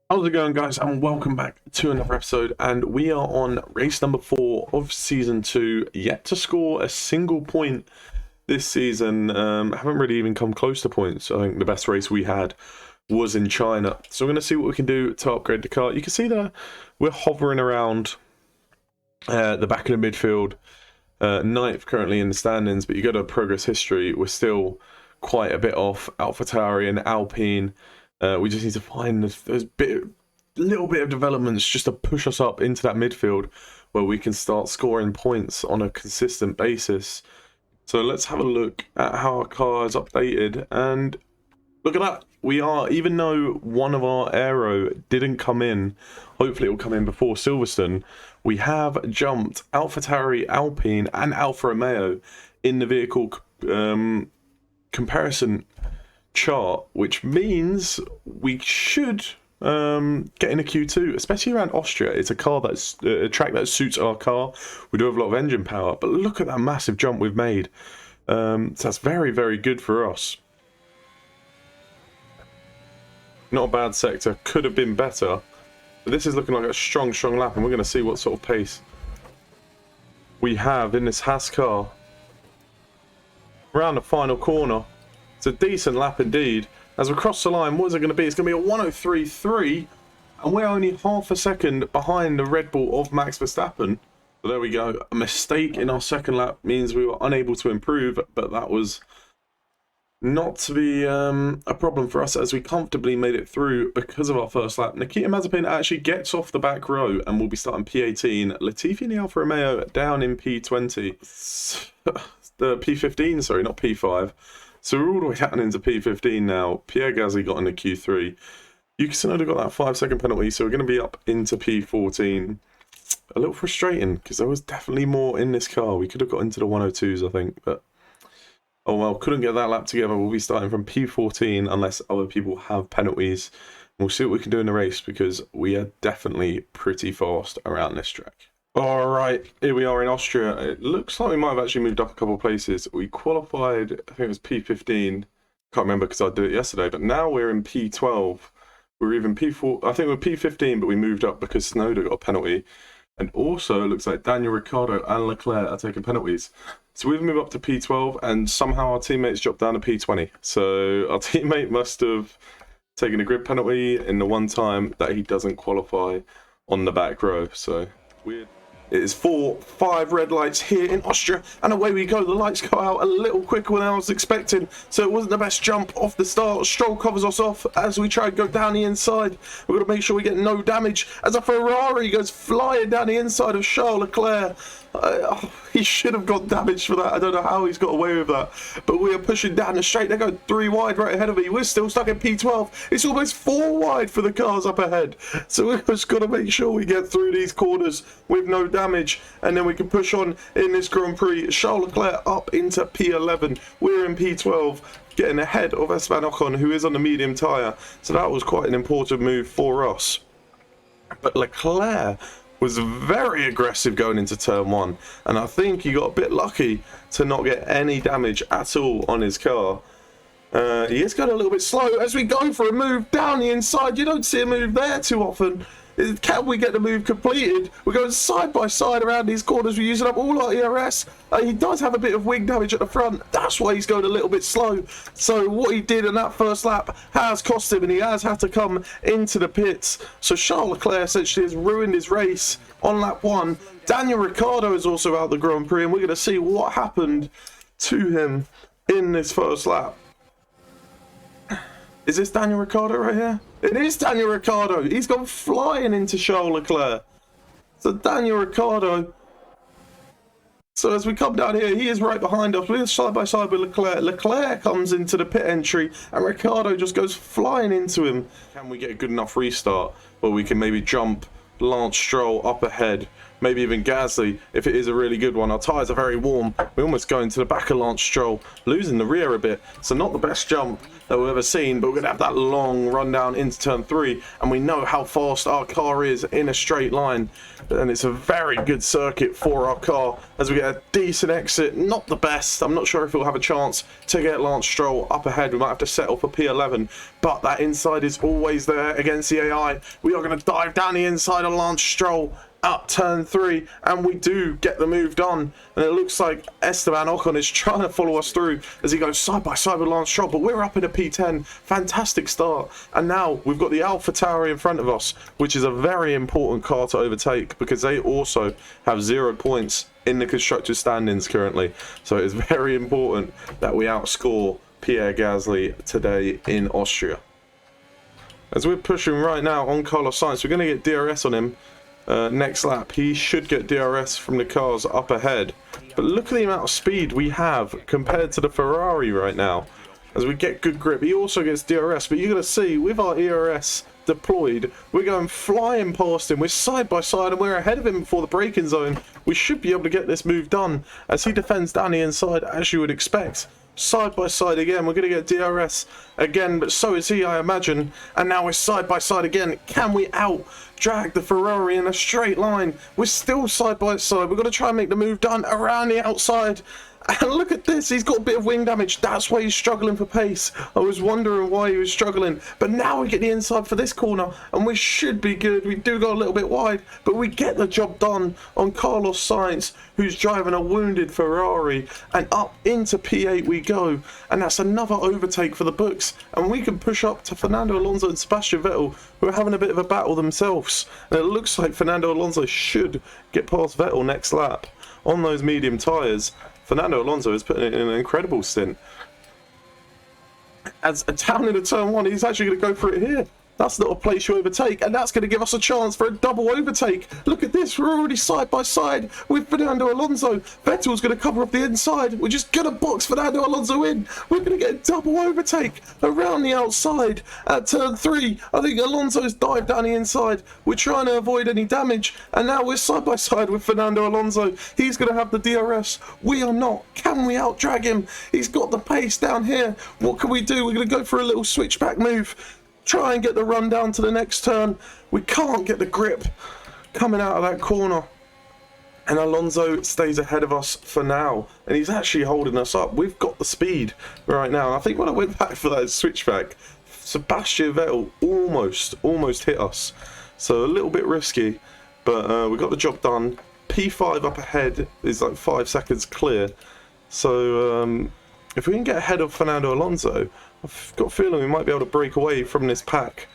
How's it going, guys, and welcome back to another episode. And we are on race number 4 of season 2, yet to score a single point this season. Haven't really even come close to points. I think the best race we had was in China, so we're going to see what we can do to upgrade the car. You can see that we're hovering around the back of the midfield, 9th currently in the standings, but you go to progress history, we're still quite a bit off AlphaTauri and Alpine. We just need to find those little bit of developments just to push us up into that midfield where we can start scoring points on a consistent basis. So let's have a look at how our car is updated, and look at that. We are, even though one of our aero didn't come in, hopefully it will come in before Silverstone, we have jumped AlphaTauri, Alpine and Alfa Romeo in the vehicle comparison chart, which means we should get in a Q2, especially around Austria. It's a car that's a track that suits our car. We do have a lot of engine power, but look at that massive jump we've made. So that's very, very good for us. Not a bad sector, could have been better, but this is looking like a strong lap, and we're going to see what sort of pace we have in this Haas car around the final corner. It's a decent lap indeed. As we cross the line, what is it going to be? It's going to be a 1:03.3, and we're only half a second behind the Red Bull of Max Verstappen. So there we go. A mistake in our second lap means we were unable to improve, but that was not to be a problem for us, as we comfortably made it through because of our first lap. Nikita Mazepin actually gets off the back row and will be starting P18. Latifi and the Alfa Romeo down in P20. The P15, sorry, not P5. So we're all the way down into P15 now. Pierre Gasly got into Q3. Yuki Tsunoda got that 5-second penalty, so we're going to be up into P14. A little frustrating, because there was definitely more in this car. We could have got into the 102s, I think, but oh well, couldn't get that lap together. We'll be starting from P14 unless other people have penalties. We'll see what we can do in the race, because we are definitely pretty fast around this track. Alright, here we are in Austria. It looks like we might have actually moved up a couple of places. We qualified, I think it was P15. Can't remember because I did it yesterday, but now we're in P12. We're even P4, I think we're P15, but we moved up because Tsunoda got a penalty. And also, it looks like Daniel Ricciardo and Leclerc are taking penalties. So we've moved up to P12, and somehow our teammates dropped down to P20. So our teammate must have taken a grid penalty in the one time that he doesn't qualify on the back row. So weird. It is 4-5 red lights here in Austria, and away we go. The lights go out a little quicker than I was expecting, so it wasn't the best jump off the start. Stroll covers us off as we try and go down the inside. We've got to make sure we get no damage as a Ferrari goes flying down the inside of Charles Leclerc. He should have got damaged for that. I don't know how he's got away with that, but we are pushing down the straight. They're going 3 wide right ahead of me. We're still stuck in P12. It's almost 4 wide for the cars up ahead, so we've just got to make sure we get through these corners with no damage, and then we can push on in this Grand Prix. Charles Leclerc up into P11. We're in P12, getting ahead of Esteban Ocon, who is on the medium tyre, so that was quite an important move for us. But Leclerc was very aggressive going into turn 1, and I think he got a bit lucky to not get any damage at all on his car. He is going a little bit slow as we go for a move down the inside. You don't see a move there too often. Can we get the move completed? We're going side by side around these corners. We're using up all our ERS. He does have a bit of wing damage at the front. That's why he's going a little bit slow. So what he did in that first lap has cost him, and he has had to come into the pits. So Charles Leclerc essentially has ruined his race on lap 1. Daniel Ricciardo is also out the Grand Prix, and we're going to see what happened to him in this first lap. Is this Daniel Ricciardo right here? It is Daniel Ricciardo. He's gone flying into Charles Leclerc. So Daniel Ricciardo. So as we come down here, he is right behind us. We're side by side with Leclerc. Leclerc comes into the pit entry, and Ricciardo just goes flying into him. Can we get a good enough restart where we can maybe jump Lance Stroll up ahead maybe even Gasly if it is a really good one. Our tyres are very warm. We almost go into the back of Lance Stroll, losing the rear a bit. So not the best jump that we've ever seen, but we're going to have that long run down into turn 3, and we know how fast our car is in a straight line, and it's a very good circuit for our car as we get a decent exit. Not the best. I'm not sure if we'll have a chance to get Lance Stroll up ahead. We might have to settle for P11, but that inside is always there against the AI. We are going to dive down the inside of Lance Stroll up turn 3, and we do get the move done, and it looks like Esteban Ocon is trying to follow us through as he goes side by side with Lance Stroll, but we're up in a P10. Fantastic start, and now we've got the AlphaTauri in front of us, which is a very important car to overtake because they also have 0 points in the constructors standings currently. So it is very important that we outscore Pierre Gasly today in Austria. As we're pushing right now on Carlos Sainz, we're going to get DRS on him next lap. He should get DRS from the cars up ahead, but look at the amount of speed we have compared to the Ferrari right now. As we get good grip, he also gets DRS, but you're going to see with our ERS deployed, we're going flying past him. We're side by side and we're ahead of him before the braking zone. We should be able to get this move done as he defends down the inside, as you would expect. Side by side again, we're going to get DRS again, but so is he, I imagine. And now we're side by side again. Can we out drag the Ferrari in a straight line? We're still side by side. We've got to try and make the move done around the outside. And look at this, he's got a bit of wing damage. That's why he's struggling for pace. I was wondering why he was struggling. But now we get the inside for this corner, and we should be good. We do go a little bit wide, but we get the job done on Carlos Sainz, who's driving a wounded Ferrari. And up into P8 we go. And that's another overtake for the books. And we can push up to Fernando Alonso and Sebastian Vettel, who are having a bit of a battle themselves. And it looks like Fernando Alonso should get past Vettel next lap on those medium tyres. Fernando Alonso is putting in an incredible stint. As a down into turn 1, he's actually going to go for it here. That's not a place you overtake, and that's going to give us a chance for a double overtake. Look at this, we're already side by side with Fernando Alonso. Vettel's going to cover up the inside. We're just going to box Fernando Alonso in. We're going to get a double overtake around the outside at turn 3. I think Alonso's dived down the inside. We're trying to avoid any damage, and now we're side by side with Fernando Alonso. He's going to have the DRS. We are not. Can we out drag him? He's got the pace down here. What can we do? We're going to go for a little switchback move. Try and get the run down to the next turn. We can't get the grip coming out of that corner. And Alonso stays ahead of us for now. And he's actually holding us up. We've got the speed right now. And I think when I went back for that switchback, Sebastian Vettel almost hit us. So a little bit risky. But we got the job done. P5 up ahead is like 5 seconds clear. So if we can get ahead of Fernando Alonso, I've got a feeling we might be able to break away from this pack.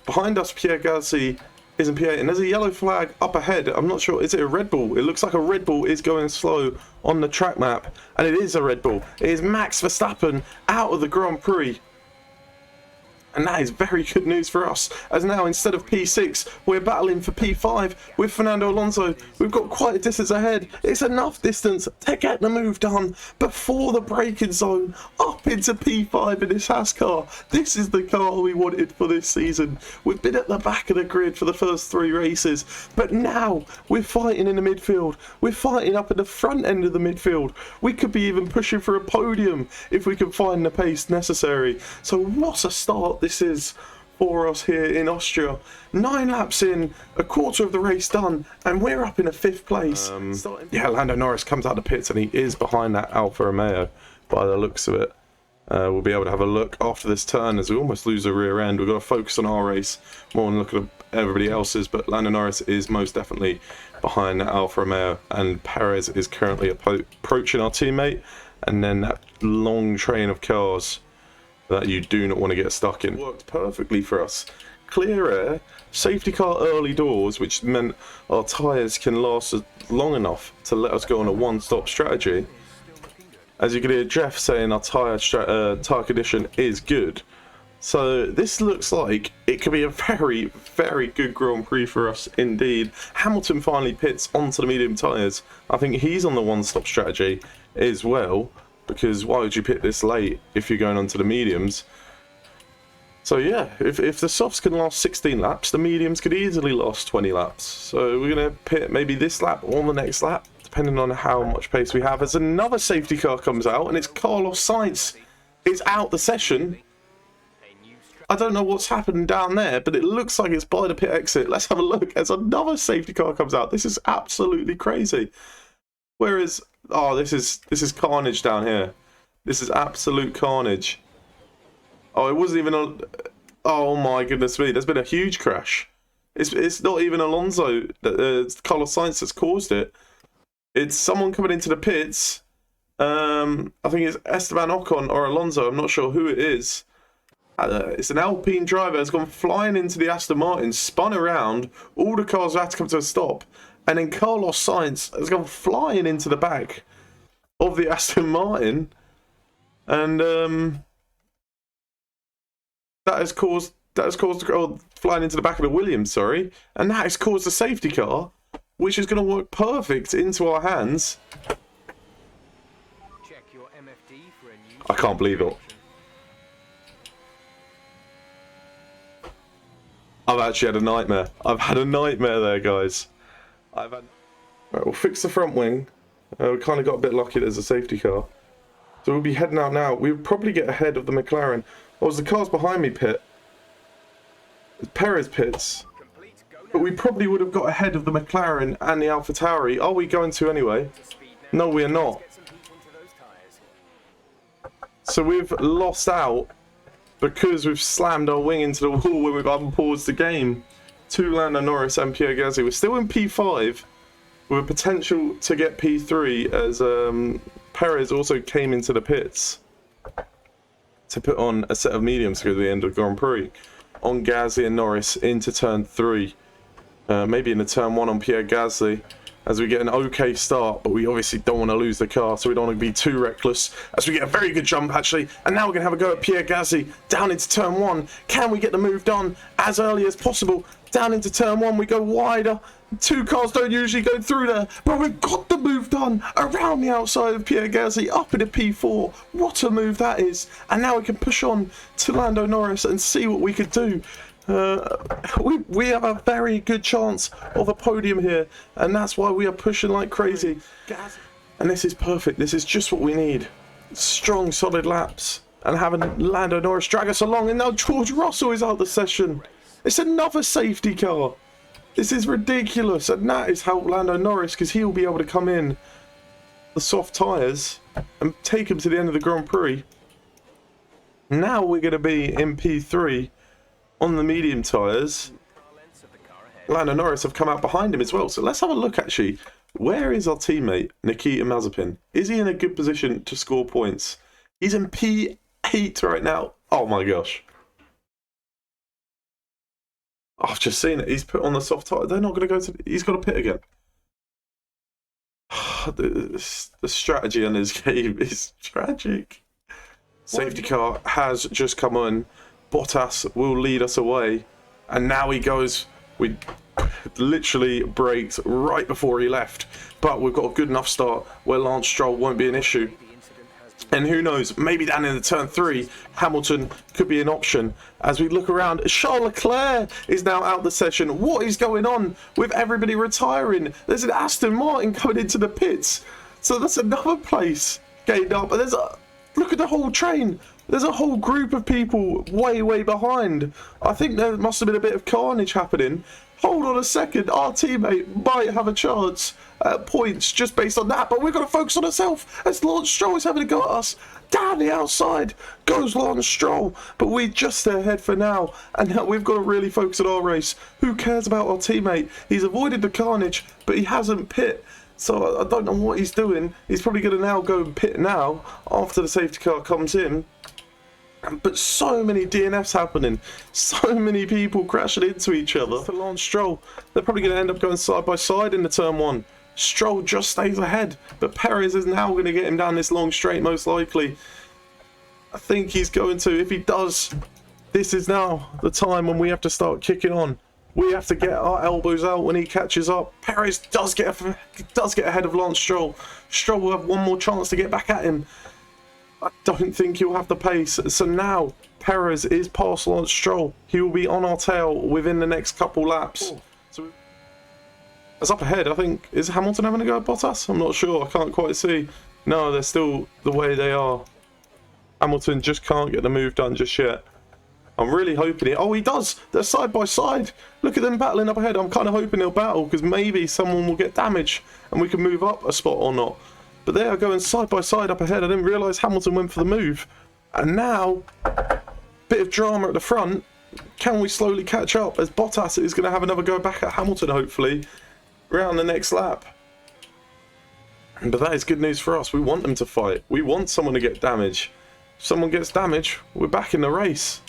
Behind us, Pierre Gasly is in P8, and there's a yellow flag up ahead. I'm not sure, is it a Red Bull? It looks like a Red Bull is going slow on the track map, and it is a Red Bull. It is Max Verstappen out of the Grand Prix. And that is very good news for us, as now instead of P6, we're battling for P5 with Fernando Alonso. We've got quite a distance ahead. It's enough distance to get the move done before the braking zone, up into P5 in this Haas car. This is the car we wanted for this season. We've been at the back of the grid for the first 3 races, but now we're fighting in the midfield. We're fighting up at the front end of the midfield. We could be even pushing for a podium if we can find the pace necessary. So what a start this is for us here in Austria. 9 laps in, a quarter of the race done, and we're up in a 5th place. Yeah, Lando Norris comes out of the pits and he is behind that Alfa Romeo by the looks of it. We'll be able to have a look after this turn as we almost lose the rear end. We've got to focus on our race more than look at everybody else's, but Lando Norris is most definitely behind that Alfa Romeo, and Perez is currently approaching our teammate, and then that long train of cars that you do not want to get stuck in. Worked perfectly for us. Clear air, safety car early doors, which meant our tyres can last long enough to let us go on a one-stop strategy. As you can hear Jeff saying our tyre condition is good. So this looks like it could be a very, very good Grand Prix for us indeed. Hamilton finally pits onto the medium tyres. I think he's on the one-stop strategy as well, because why would you pit this late if you're going onto the mediums? So yeah, if the softs can last 16 laps, the mediums could easily last 20 laps. So we're going to pit maybe this lap or the next lap, depending on how much pace we have. As another safety car comes out, and it's Carlos Sainz is out the session. I don't know what's happened down there, but it looks like it's by the pit exit. Let's have a look as another safety car comes out. This is absolutely crazy. Whereas, oh, this is carnage down here. This is absolute carnage. Oh, it wasn't even a... Oh my goodness me, there's been a huge crash. It's not even Alonso, it's Carlos Sainz that's caused it. It's someone coming into the pits. I think it's Esteban Ocon or Alonso, I'm not sure who it is. It's an Alpine driver has gone flying into the Aston Martin, spun around, all the cars have had to come to a stop, and then Carlos Sainz has gone flying into the back of the Aston Martin, and that has caused flying into the back of the Williams, sorry, and that has caused a safety car, which is going to work perfect into our hands. Check your MFD for a new I can't believe it. I've actually had a nightmare. I've had a nightmare there, guys. Right, we'll fix the front wing. We kind of got a bit lucky there's a safety car. So we'll be heading out now. We'll probably get ahead of the McLaren. Oh, as the cars behind me pit. Perez pits. But we probably would have got ahead of the McLaren and the AlphaTauri. Are we going to anyway? No, we are not. So we've lost out because we've slammed our wing into the wall when we've unpaused the game. To Lando Norris and Pierre Gasly. We're still in P5 with a potential to get P3 as Perez also came into the pits to put on a set of mediums through the end of Grand Prix on Gasly and Norris into turn 3. Maybe in the turn 1 on Pierre Gasly as we get an okay start, but we obviously don't want to lose the car, so we don't want to be too reckless as we get a very good jump actually. And now we're going to have a go at Pierre Gasly down into turn 1. Can we get the move done as early as possible? Down into turn 1 we go wider. Two cars don't usually go through there, but we've got the move done around the outside of Pierre Gasly up in a P4. What a move that is. And now we can push on to Lando Norris and see what we could do. We have a very good chance of a podium here, and that's why we are pushing like crazy. And this is perfect. This is just what we need. Strong, solid laps, and having Lando Norris drag us along. And now George Russell is out the session. It's another safety car. This is ridiculous, and that is how Lando Norris, because he'll be able to come in the soft tyres and take him to the end of the Grand Prix. Now we're going to be in P3 on the medium tyres. Lando Norris have come out behind him as well, so let's have a look actually. Where is our teammate, Nikita Mazepin? Is he in a good position to score points? He's in P8 right now. Oh my gosh. I've just seen it. He's put on the soft tyre. They're not going to go to... He's got to pit again. The strategy on his game is tragic. Safety car has just come on. Bottas will lead us away. And now he goes... We literally braked right before he left. But we've got a good enough start where Lance Stroll won't be an issue. And who knows, maybe down in the turn 3, Hamilton could be an option. As we look around, Charles Leclerc is now out the session. What is going on with everybody retiring? There's an Aston Martin coming into the pits. So that's another place gained up. And look at the whole train. There's a whole group of people way, way behind. I think there must have been a bit of carnage happening. Hold on a second, our teammate might have a chance at points just based on that, but we've got to focus on ourselves as Lance Stroll is having a go at us. Down the outside goes Lance Stroll, but we're just ahead for now, and now we've got to really focus on our race. Who cares about our teammate? He's avoided the carnage, but he hasn't pit, so I don't know what he's doing. He's probably going to now go and pit now after the safety car comes in. But so many DNFs happening, so many people crashing into each other. For Lance Stroll, they're probably going to end up going side by side in the turn 1. Stroll just stays ahead, but Perez is now going to get him down this long straight most likely. I think he's going to. If he does, this is now the time when we have to start kicking on. We have to get our elbows out when he catches up. Perez does get ahead of Lance Stroll. Stroll will have one more chance to get back at him. I don't think he'll have the pace. So now Perez is past Lance Stroll. He will be on our tail within the next couple laps. So it's up ahead, I think. Is Hamilton having a go at Bottas? I'm not sure. I can't quite see. No, they're still the way they are. Hamilton just can't get the move done just yet. I'm really hoping it. Oh, he does. They're side by side. Look at them battling up ahead. I'm kind of hoping they'll battle because maybe someone will get damaged and we can move up a spot or not. But they are going side by side up ahead. I didn't realise Hamilton went for the move. And now, bit of drama at the front. Can we slowly catch up as Bottas is going to have another go back at Hamilton, hopefully, around the next lap. But that is good news for us. We want them to fight. We want someone to get damage. If someone gets damage, we're back in the race.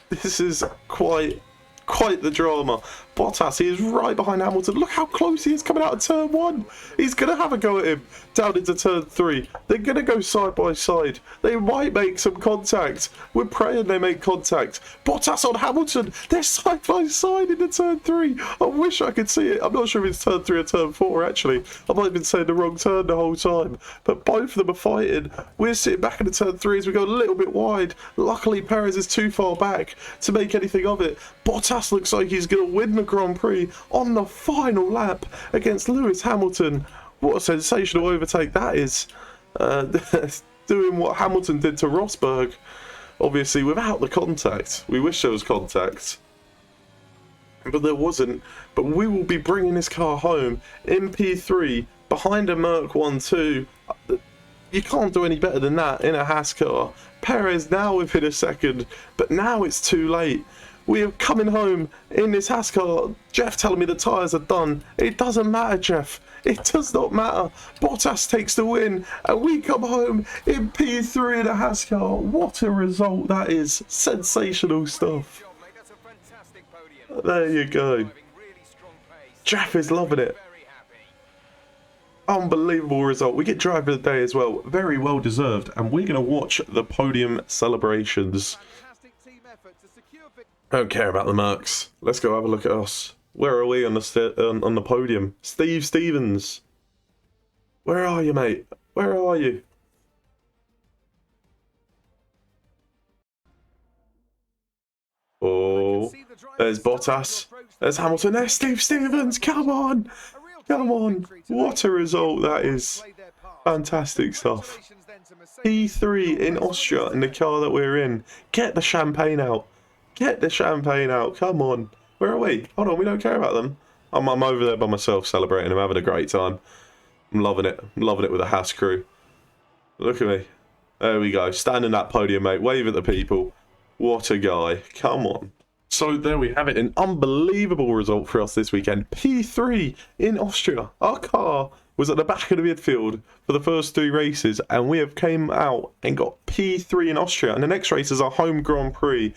This is quite the drama. Bottas, he is right behind Hamilton. Look how close he is coming out of turn 1. He's going to have a go at him down into turn 3. They're going to go side by side. They might make some contact. We're praying they make contact. Bottas on Hamilton. They're side by side into turn 3. I wish I could see it. I'm not sure if it's turn 3 or turn 4, actually. I might have been saying the wrong turn the whole time. But both of them are fighting. We're sitting back into turn 3 as we go a little bit wide. Luckily, Perez is too far back to make anything of it. Bottas looks like he's going to win the Grand Prix on the final lap against Lewis Hamilton. What a sensational overtake that is. Doing what Hamilton did to Rosberg, obviously without the contact. We wish there was contact, but there wasn't. But we will be bringing this car home in P3 behind a Merc 1-2. You can't do any better than that in a Haas car. Perez now within a second, but now it's too late. We are coming home in this Haas car. Jeff telling me the tyres are done. It doesn't matter, Jeff. It does not matter. Bottas takes the win, and we come home in P3 in a Haas car. What a result that is. Sensational stuff. There you go. Jeff is loving it. Unbelievable result. We get driver of the day as well. Very well deserved. And we're going to watch the podium celebrations. I don't care about the Mercs. Let's go have a look at us. Where are we on the podium? Steve Stevens. Where are you, mate? Where are you? Oh, there's Bottas. There's Hamilton. There's Steve Stevens. Come on. Come on. What a result that is. Fantastic stuff. P3 in Austria in the car that we're in. Get the champagne out. Get the champagne out. Come on. Where are we? Hold on. We don't care about them. I'm over there by myself celebrating. I'm having a great time. I'm loving it. I'm loving it with the Haas crew. Look at me. There we go. Stand in that podium, mate. Wave at the people. What a guy. Come on. So there we have it. An unbelievable result for us this weekend. P3 in Austria. Our car was at the back of the midfield for the first 3 races, and we have came out and got P3 in Austria. And the next race is our home Grand Prix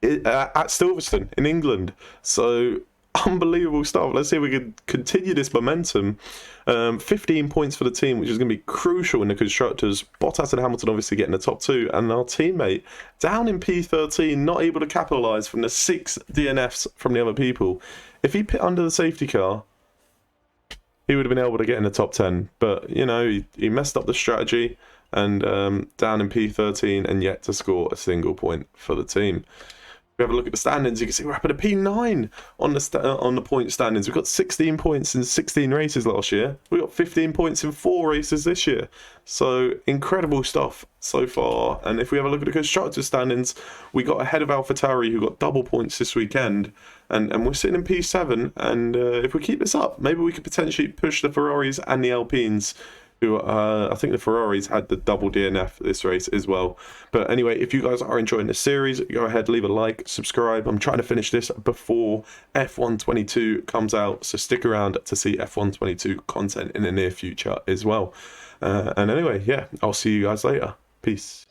at Silverstone in England. So unbelievable stuff. Let's see if we can continue this momentum. 15 points for the team, which is going to be crucial in the constructors. Bottas and Hamilton obviously getting the top 2, and our teammate down in P13, not able to capitalise from the 6 DNFs from the other people. If he pit under the safety car, he would have been able to get in the top 10, but you know, he messed up the strategy, and down in P13 and yet to score a single point for the team. We have a look at the standings. You can see we're up at a P9 on the point standings. We've got 16 points in 16 races last year. We got 15 points in 4 races this year. So incredible stuff so far. And if we have a look at the constructors standings, we got ahead of AlphaTauri, who got double points this weekend, and we're sitting in P7. And if we keep this up, maybe we could potentially push the Ferraris and the Alpines, who I think the Ferraris had the double DNF this race as well. But anyway, if you guys are enjoying this series, go ahead, leave a like, subscribe. I'm trying to finish this before F122 comes out, so stick around to see F122 content in the near future as well. And anyway, yeah, I'll see you guys later. Peace.